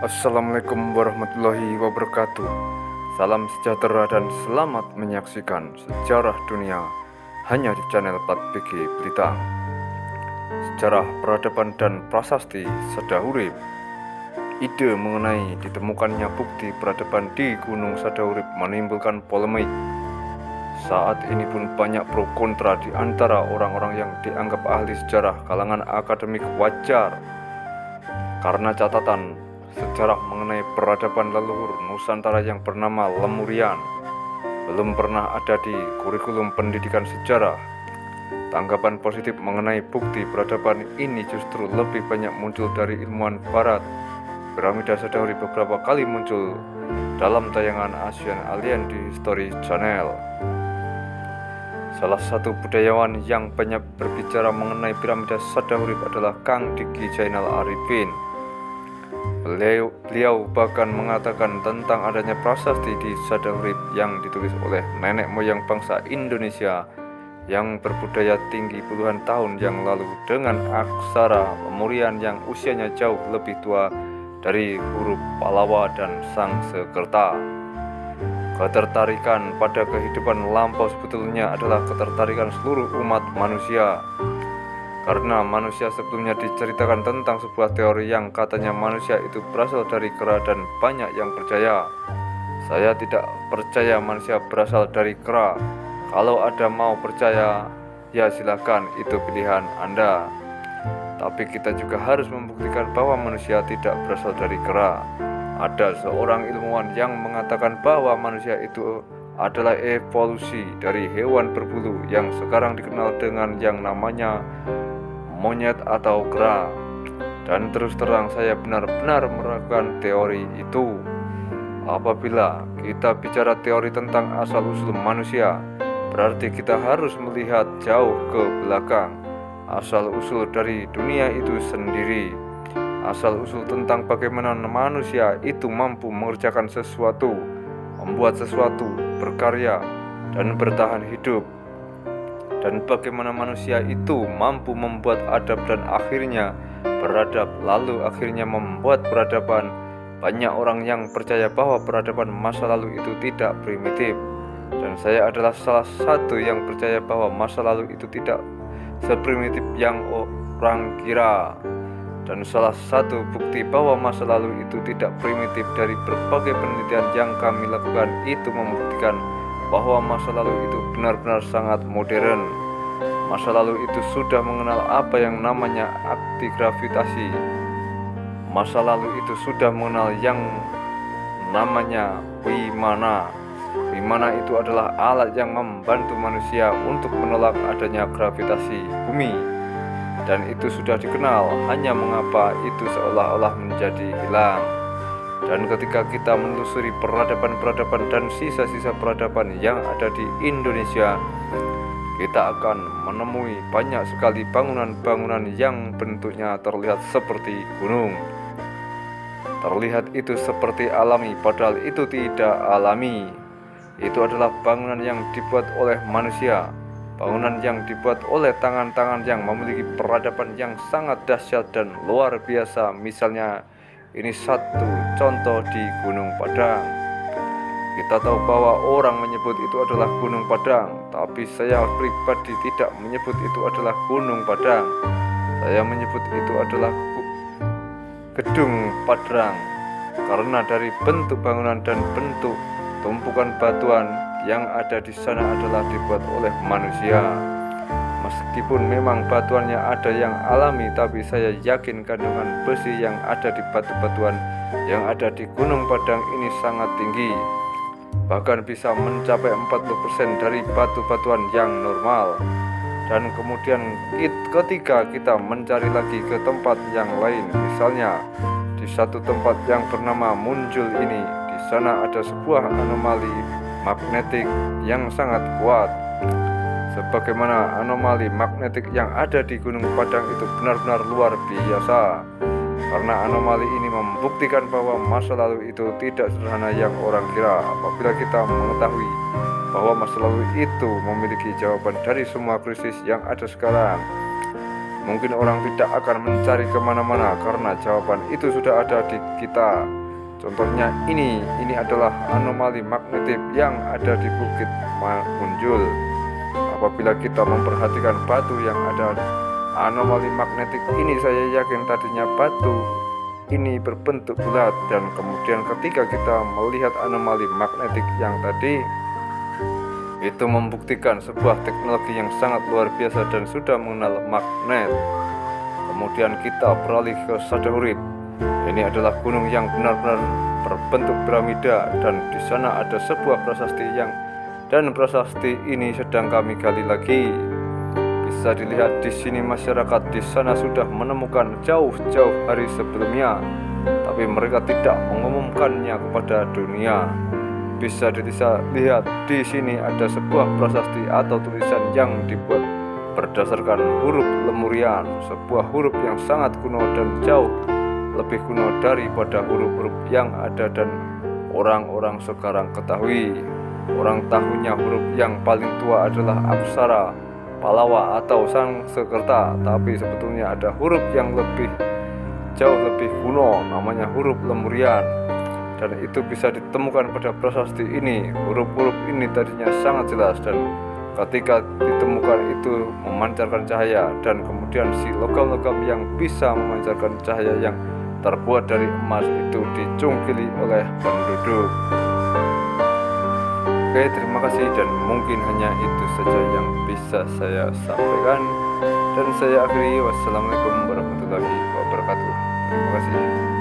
Assalamualaikum warahmatullahi wabarakatuh. Salam sejahtera dan selamat menyaksikan sejarah dunia hanya di channel 4PG Blitar. Sejarah peradaban dan prasasti Sadahurip. Ide mengenai ditemukannya bukti peradaban di Gunung Sadahurip menimbulkan polemik. Saat ini pun banyak pro kontra di antara orang-orang yang dianggap ahli sejarah kalangan akademik wajar karena catatan sejarah mengenai peradaban leluhur Nusantara yang bernama Lemurian belum pernah ada di kurikulum pendidikan sejarah. Tanggapan positif mengenai bukti peradaban ini justru lebih banyak muncul dari ilmuwan barat. Piramida Sadahurip beberapa kali muncul dalam tayangan Asian Alien di History Channel. Salah satu budayawan yang banyak berbicara mengenai piramida Sadahurip adalah Kang Diki Zainal Arifin. Beliau bahkan mengatakan tentang adanya prasasti di Sadahurip yang ditulis oleh nenek moyang bangsa Indonesia yang berbudaya tinggi puluhan tahun yang lalu dengan aksara Lemurian yang usianya jauh lebih tua dari huruf Pallawa dan Sangsekerta. Ketertarikan pada kehidupan lampau sebetulnya adalah ketertarikan seluruh umat manusia. Karena manusia sebelumnya diceritakan tentang sebuah teori yang katanya manusia itu berasal dari kera dan banyak yang percaya. Saya tidak percaya manusia berasal dari kera. Kalau ada mau percaya, ya silakan, itu pilihan Anda. Tapi kita juga harus membuktikan bahwa manusia tidak berasal dari kera. Ada seorang ilmuwan yang mengatakan bahwa manusia itu adalah evolusi dari hewan berbulu yang sekarang dikenal dengan yang namanya monyet atau kera. Dan terus terang saya benar-benar meragukan teori itu. Apabila kita bicara teori tentang asal-usul manusia, berarti kita harus melihat jauh ke belakang. Asal-usul dari dunia itu sendiri, asal-usul tentang bagaimana manusia itu mampu mengerjakan sesuatu, membuat sesuatu, berkarya, dan bertahan hidup. Dan bagaimana manusia itu mampu membuat adab dan akhirnya beradab, lalu akhirnya membuat peradaban. Banyak orang yang percaya bahwa peradaban masa lalu itu tidak primitif, dan saya adalah salah satu yang percaya bahwa masa lalu itu tidak seprimitif yang orang kira. Dan salah satu bukti bahwa masa lalu itu tidak primitif dari berbagai penelitian yang kami lakukan itu membuktikan bahwa masa lalu itu benar-benar sangat modern. Masa lalu itu sudah mengenal apa yang namanya akti gravitasi. Masa lalu itu sudah mengenal yang namanya Wimana. Wimana itu adalah alat yang membantu manusia untuk menolak adanya gravitasi bumi. Dan itu sudah dikenal, hanya mengapa itu seolah-olah menjadi hilang. Dan ketika kita menelusuri peradaban-peradaban dan sisa-sisa peradaban yang ada di Indonesia, kita akan menemui banyak sekali bangunan-bangunan yang bentuknya terlihat seperti gunung. Terlihat itu seperti alami, padahal itu tidak alami. Itu adalah bangunan yang dibuat oleh manusia, bangunan yang dibuat oleh tangan-tangan yang memiliki peradaban yang sangat dahsyat dan luar biasa. Misalnya, ini satu contoh di Gunung Padang. Kita tahu bahwa orang menyebut itu adalah Gunung Padang, tapi saya pribadi tidak menyebut itu adalah Gunung Padang. Saya menyebut itu adalah Gedung Padrang, karena dari bentuk bangunan dan bentuk tumpukan batuan yang ada di sana adalah dibuat oleh manusia. Meskipun memang batuannya ada yang alami, tapi saya yakin kandungan besi yang ada di batu-batuan yang ada di Gunung Padang ini sangat tinggi. Bahkan bisa mencapai 40% dari batu-batuan yang normal. Dan kemudian ketika kita mencari lagi ke tempat yang lain, misalnya di satu tempat yang bernama Munjul ini, di sana ada sebuah anomali magnetik yang sangat kuat. Sebagaimana anomali magnetik yang ada di Gunung Padang itu benar-benar luar biasa. Karena anomali ini membuktikan bahwa masa lalu itu tidak sederhana yang orang kira. Apabila kita mengetahui bahwa masa lalu itu memiliki jawaban dari semua krisis yang ada sekarang, Mungkin orang tidak akan mencari kemana-mana karena jawaban itu sudah ada di kita. Contohnya ini adalah anomali magnetik yang ada di Bukit Munjul. Apabila kita memperhatikan batu yang ada anomali magnetik ini, saya yakin tadinya batu ini berbentuk bulat, dan kemudian ketika kita melihat anomali magnetik yang tadi, itu membuktikan sebuah teknologi yang sangat luar biasa dan sudah mengenal magnet. Kemudian kita beralih ke Sadahurip. Ini adalah gunung yang benar-benar berbentuk piramida, dan di sana ada sebuah prasasti prasasti ini sedang kami gali lagi. Bisa dilihat di sini masyarakat di sana sudah menemukan jauh-jauh hari sebelumnya, tapi mereka tidak mengumumkannya kepada dunia. Bisa dilihat di sini ada sebuah prasasti atau tulisan yang dibuat berdasarkan huruf Lemurian, sebuah huruf yang sangat kuno dan jauh lebih kuno daripada huruf-huruf yang ada dan orang-orang sekarang ketahui. Orang tahunya huruf yang paling tua adalah aksara Palawa atau Sanskerta, tapi sebetulnya ada huruf yang jauh lebih kuno, namanya huruf Lemurian, dan itu bisa ditemukan pada prasasti ini. Huruf-huruf ini tadinya sangat jelas, dan ketika ditemukan itu memancarkan cahaya, dan kemudian si logam-logam yang bisa memancarkan cahaya yang terbuat dari emas itu dicungkili oleh penduduk. Oke, terima kasih, dan mungkin hanya itu saja yang bisa saya sampaikan, dan saya akhiri. Wassalamualaikum warahmatullahi wabarakatuh. Terima kasih.